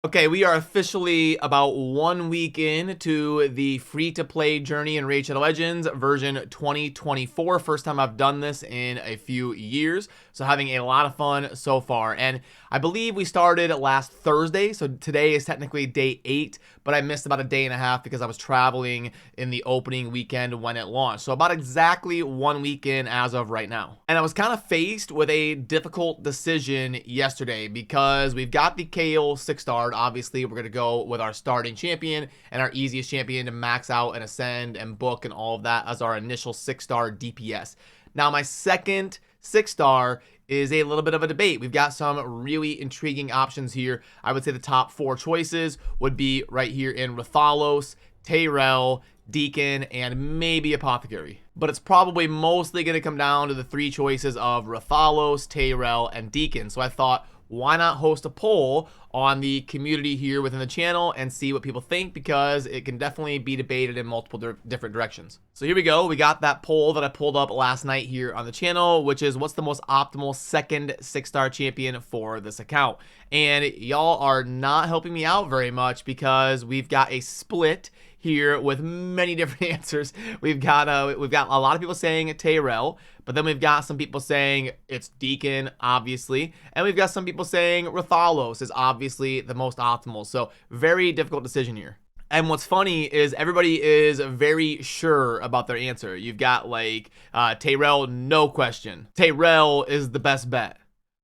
Okay, we are officially about 1 week in to the free-to-play journey in Raid Shadow Legends version 2024. First time I've done this in a few years, so having a lot of fun so far. And I believe we started last Thursday, so today is technically day 8, but I missed about a day and a half because I was traveling in the opening weekend when it launched. So about exactly 1 week in as of right now. And I was kind of faced with a difficult decision yesterday because we've got the KO 6-star. Obviously, we're going to go with our starting champion and our easiest champion to max out and ascend and book and all of that as our initial 6-star DPS. Now, my second 6-star is a little bit of a debate. We've got some really intriguing options here. I would say the top 4 choices would be right here in Rathalos, Tyrell, Deacon, and maybe Apothecary. But it's probably mostly going to come down to the 3 choices of Rathalos, Tyrell, and Deacon. So I thought, why not host a poll on the community here within the channel and see what people think, because it can definitely be debated in multiple different directions. So here we go. We got that poll that I pulled up last night here on the channel, which is what's the most optimal second 6-star champion for this account. And y'all are not helping me out very much because we've got a split here with many different answers. We've got a lot of people saying Tyrell, but then we've got some people saying it's Deacon, obviously, and we've got some people saying Rathalos is obviously the most optimal. So very difficult decision here. And what's funny is everybody is very sure about their answer. You've got like Tyrell, no question. Tyrell is the best bet.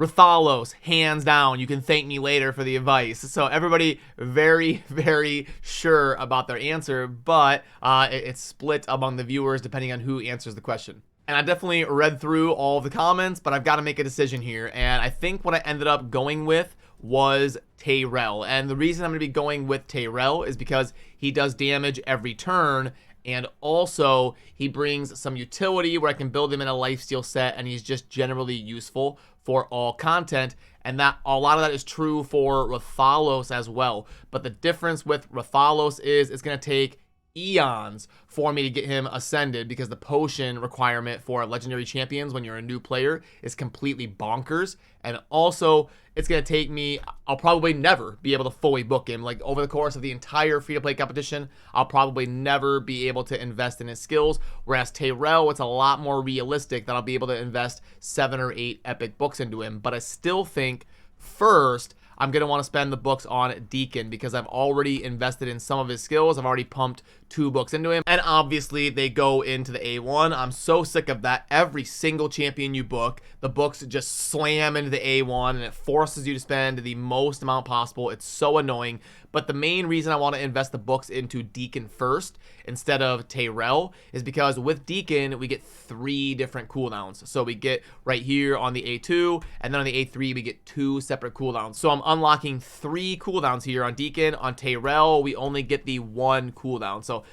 Rathalos, hands down, you can thank me later for the advice. So everybody very, very sure about their answer, but it's split among the viewers depending on who answers the question. And I definitely read through all of the comments, but I've got to make a decision here. And I think what I ended up going with was Tyrell. And the reason I'm going to be going with Tyrell is because he does damage every turn, and also he brings some utility where I can build him in a lifesteal set, and he's just generally useful for all content. And that a lot of that is true for Rathalos as well. But the difference with Rathalos is it's going to take eons for me to get him ascended, because the potion requirement for legendary champions when you're a new player is completely bonkers. And also it's going to take me, I'll probably never be able to fully book him. Like over the course of the entire free-to-play competition, I'll probably never be able to invest in his skills. Whereas Tyrell, it's a lot more realistic that I'll be able to invest 7 or 8 epic books into him. But I still think first I'm going to want to spend the books on Deacon, because I've already invested in some of his skills. I've already pumped 2 books into him, and obviously they go into the A1. I'm so sick of that. Every single champion you book, the books just slam into the A1, and it forces you to spend the most amount possible. It's so annoying. But the main reason I want to invest the books into Deacon first instead of Tyrell is because with Deacon, we get 3 different cooldowns. So we get right here on the A2, and then on the A3, we get 2 separate cooldowns. So I'm unlocking 3 cooldowns here on Deacon. On Tyrell, we only get the 1 cooldown. So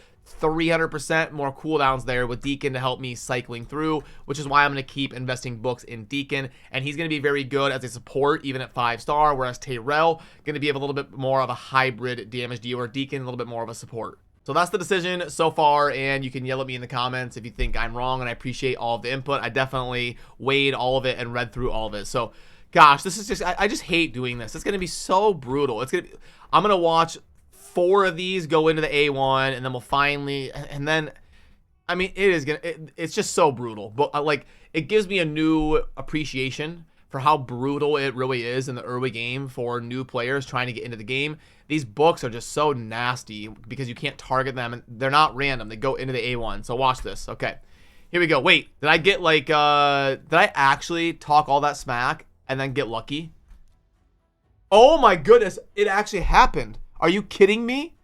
300% more cooldowns there with Deacon to help me cycling through, which is why I'm going to keep investing books in Deacon. And he's going to be very good as a support even at 5-star, whereas Tyrell going to be a little bit more of a hybrid damage dealer, Deacon a little bit more of a support. So that's the decision so far, and you can yell at me in the comments if you think I'm wrong, and I appreciate all of the input. I definitely weighed all of it and read through all of it. So gosh, this is just, I just hate doing this. It's going to be so brutal. I'm going to watch 4 of these go into the A1, and then we'll finally, and then, I mean, it's just so brutal. But like, it gives me a new appreciation for how brutal it really is in the early game for new players trying to get into the game. These books are just so nasty because you can't target them, and they're not random. They go into the A1. So watch this. Okay, here we go. Wait, did I get like, did I actually talk all that smack and then get lucky? Oh my goodness, it actually happened. Are you kidding me?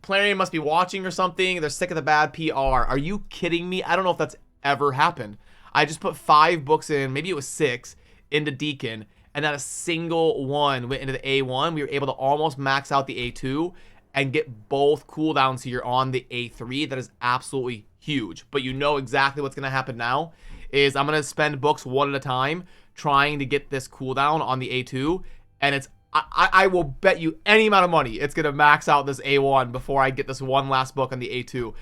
Plarium must be watching or something. They're sick of the bad PR. Are you kidding me? I don't know if that's ever happened. I just put 5 books in, maybe it was 6, into Deacon, and not a single one went into the A1. We were able to almost max out the A2 and get both cooldowns here on the A3. That is absolutely huge. But you know exactly what's going to happen now is I'm going to spend books one at a time trying to get this cooldown on the A2, and it's I will bet you any amount of money it's going to max out this A1 before I get this one last book on the A2.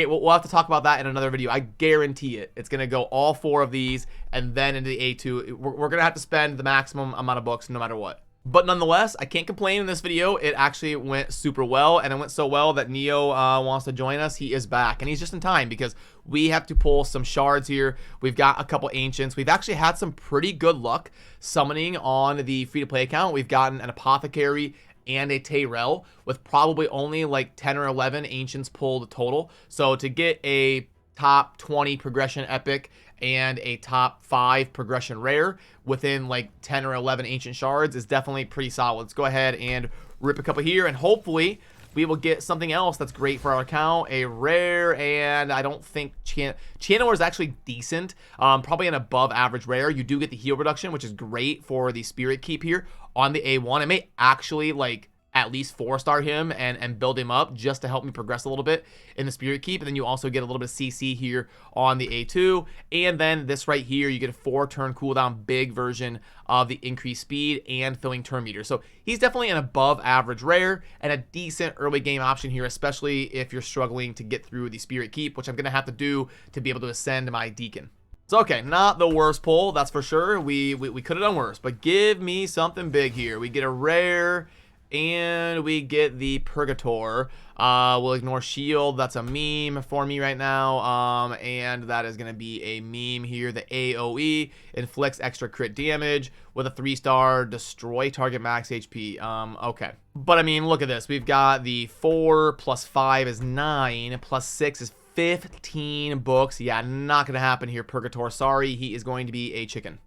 We'll have to talk about that in another video. I guarantee it. It's going to go all 4 of these and then into the A2. We're going to have to spend the maximum amount of books no matter what. But nonetheless, I can't complain in this video. It actually went super well, and it went so well that Neo wants to join us. He is back, and he's just in time because we have to pull some shards here. We've got a couple ancients. We've actually had some pretty good luck summoning on the free-to-play account. We've gotten an apothecary and a Tyrell with probably only like 10 or 11 ancients pulled total. So to get a top 20 progression epic and a top 5 progression rare within like 10 or 11 ancient shards is definitely pretty solid. Let's go ahead and rip a couple here, and hopefully we will get something else that's great for our account, a rare. And I don't think Channeler is actually decent, probably an above average rare. You do get the heal reduction, which is great for the spirit keep here on the A1. I may actually like at least 4-star him and build him up just to help me progress a little bit in the spirit keep. And then you also get a little bit of CC here on the A2, and then this right here, you get a 4-turn cooldown, big version of the increased speed and filling turn meter. So he's definitely an above average rare and a decent early game option here, especially if you're struggling to get through the spirit keep, which I'm gonna have to do to be able to ascend my deacon. So okay, not the worst pull, that's for sure. We could have done worse, but give me something big here. We get a rare, and we get the Purgator. We'll ignore shield. That's a meme for me right now. And that is going to be a meme here. The AoE inflicts extra crit damage with a 3-star, destroy target max HP. Okay. But I mean, look at this. We've got the 4 plus 5 is 9 plus 6 is 15 books. Yeah, not going to happen here, Purgator. Sorry, he is going to be a chicken.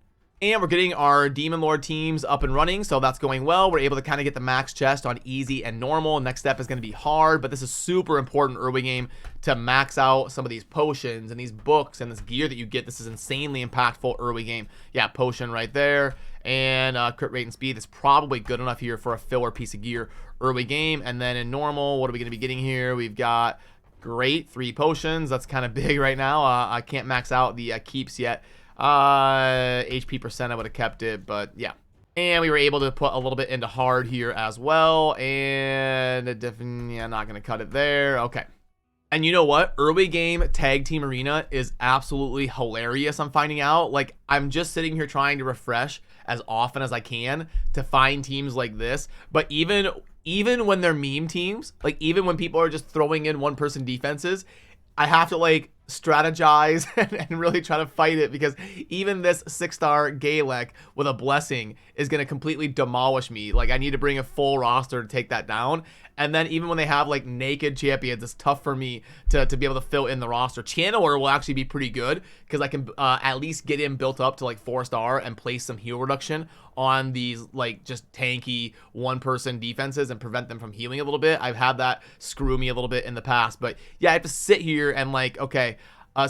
And we're getting our Demon Lord teams up and running, so that's going well. We're able to kind of get the max chest on easy and normal. Next step is going to be hard, but this is super important early game to max out some of these potions and these books and this gear that you get. This is insanely impactful early game. Yeah, potion right there, and crit rate and speed is probably good enough here for a filler piece of gear early game. And then in normal, what are we going to be getting here? We've got great 3 potions. That's kind of big right now. I can't max out the keeps yet. HP percent, I would have kept it, but yeah. And we were able to put a little bit into hard here as well, and definitely, yeah, not gonna cut it there. Okay. And you know what? Early game tag team arena is absolutely hilarious. I'm finding out, like, I'm just sitting here trying to refresh as often as I can to find teams like this, but even when they're meme teams, like even when people are just throwing in 1-person defenses, I have to like strategize and really try to fight it, because even this 6-star Galek with a blessing is going to completely demolish me. Like, I need to bring a full roster to take that down. And then even when they have like naked champions, it's tough for me to be able to fill in the roster. Channeler will actually be pretty good because I can at least get him built up to like 4-star and place some heal reduction on these like just tanky 1-person defenses and prevent them from healing a little bit. I've had that screw me a little bit in the past, but yeah, I have to sit here and like, okay,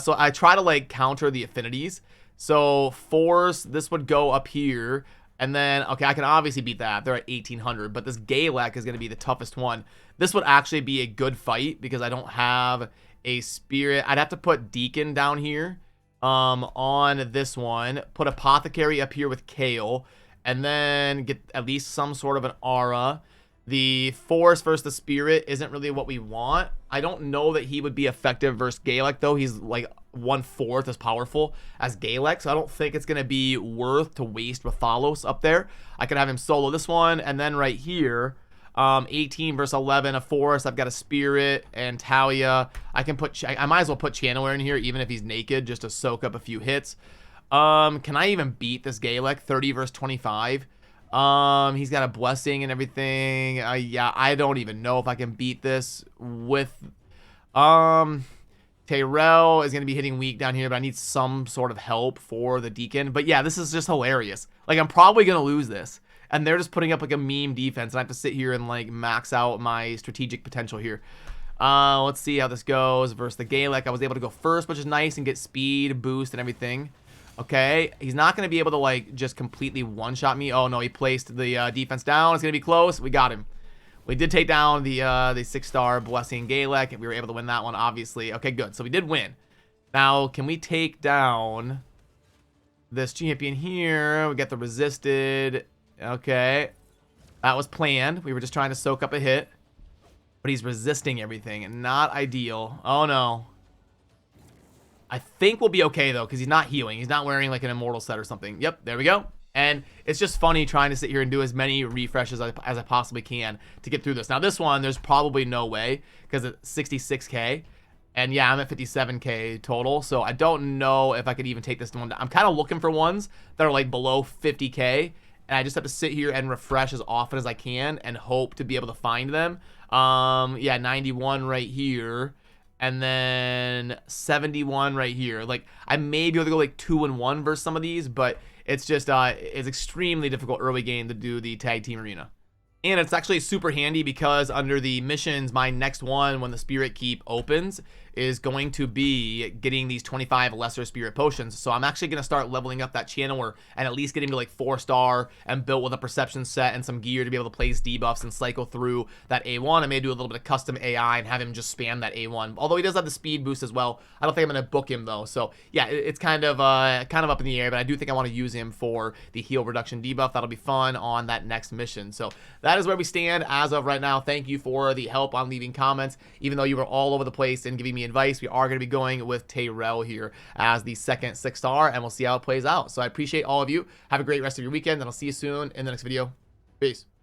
so I try to like counter the affinities. So force, this would go up here. And then, okay, I can obviously beat that. They're at 1800, but this Galek is going to be the toughest one. This would actually be a good fight because I don't have a spirit. I'd have to put Deacon down here on this one. Put Apothecary up here with Kale. And then get at least some sort of an aura. The Force versus the Spirit isn't really what we want. I don't know that he would be effective versus Galek, though. He's like 1/4 as powerful as Galek, so I don't think it's going to be worth to waste with Thalos up there. I could have him solo this one, and then right here, 18 versus 11, a Force. I've got a Spirit and Talia. I might as well put Channeler in here, even if he's naked, just to soak up a few hits. Can I even beat this Galek? 30 versus 25. He's got a blessing and everything. Yeah, I don't even know if I can beat this with Tyrell is going to be hitting weak down here, but I need some sort of help for the Deacon. But yeah, this is just hilarious. Like, I'm probably going to lose this, and they're just putting up like a meme defense, and I have to sit here and like max out my strategic potential here. Let's see how this goes versus the Galek. I was able to go first, which is nice, and get speed boost and everything. Okay, he's not going to be able to like just completely one-shot me. Oh no, he placed the defense down. It's going to be close. We got him. We did take down the 6-star Blessing Galek, and we were able to win that one, obviously. Okay, good. So we did win. Now, can we take down this champion here? We got the resisted. Okay, that was planned. We were just trying to soak up a hit, but he's resisting everything. Not ideal. Oh no. I think we'll be okay, though, because he's not healing. He's not wearing, like, an immortal set or something. Yep, there we go. And it's just funny trying to sit here and do as many refreshes as I possibly can to get through this. Now this one, there's probably no way because it's 66K. And yeah, I'm at 57K total. So I don't know if I could even take this one down. I'm kind of looking for ones that are like below 50K. And I just have to sit here and refresh as often as I can and hope to be able to find them. Yeah, 91 right here. And then 71 right here. Like, I may be able to go like 2-1 versus some of these, but it's just, it's extremely difficult early game to do the tag team arena. And it's actually super handy because under the missions, my next one when the Spirit Keep opens is going to be getting these 25 lesser spirit potions. So I'm actually going to start leveling up that channel and at least getting to like 4-star and built with a perception set and some gear to be able to place debuffs and cycle through that A1. I may do a little bit of custom AI and have him just spam that A1. Although he does have the speed boost as well. I don't think I'm going to book him though. So yeah, it's kind of up in the air, but I do think I want to use him for the heal reduction debuff. That'll be fun on that next mission. So that is where we stand as of right now. Thank you for the help on leaving comments. Even though you were all over the place and giving me advice, we are going to be going with Tyrell here as the second 6-star, and we'll see how it plays out. So I appreciate all of you. Have a great rest of your weekend, and I'll see you soon in the next video. Peace.